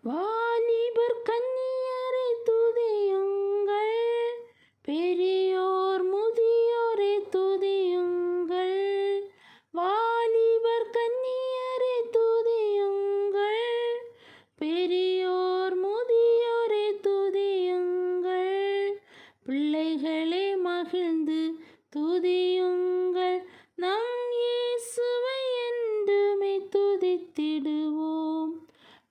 வாலிபர் கன்னியரை துதியுங்கள், பெரியோர் முதியோரை துதியுங்கள். வாலிபர் கன்னியரை துதியுங்கள், பெரியோர் முதியோரை துதியுங்கள். பிள்ளைகளே மகிழ்ந்து துதியுங்கள், நம் இயேசுவை என்றுமே துதித்திடுவோம்.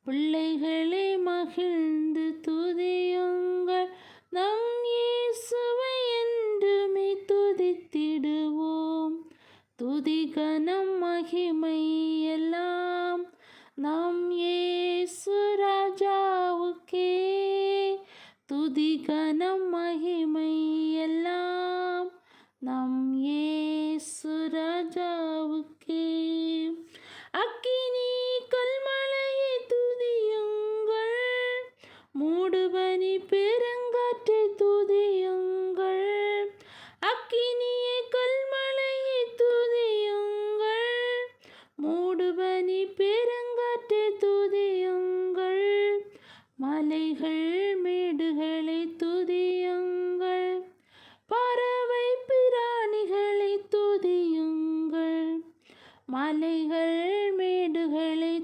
பிள்ளைகளே மகிழ்ந்து துதியுங்கள், நம் இயேசுவை என்றுமே துதித்திடுவோம். துதி கனம் மகிமை எல்லாம் நம் இயேசு ராஜாவுக்கே. துதி கனம் மகிமை எல்லாம் நம் இயேசு ராஜாவுக்கே. அக்கினி கல்மழையை துதியுங்கள், மூடுபனி பெருங்காற்றை துதியுங்கள். அக்கினியை கல்மழையை துதியுங்கள், மூடுபனி பெருங்காற்றை துதியுங்கள். மலைகள் மேடுகளை துதியுங்கள், பறவை பிராணிகளை துதியுங்கள். மலைகள் மேடுகளை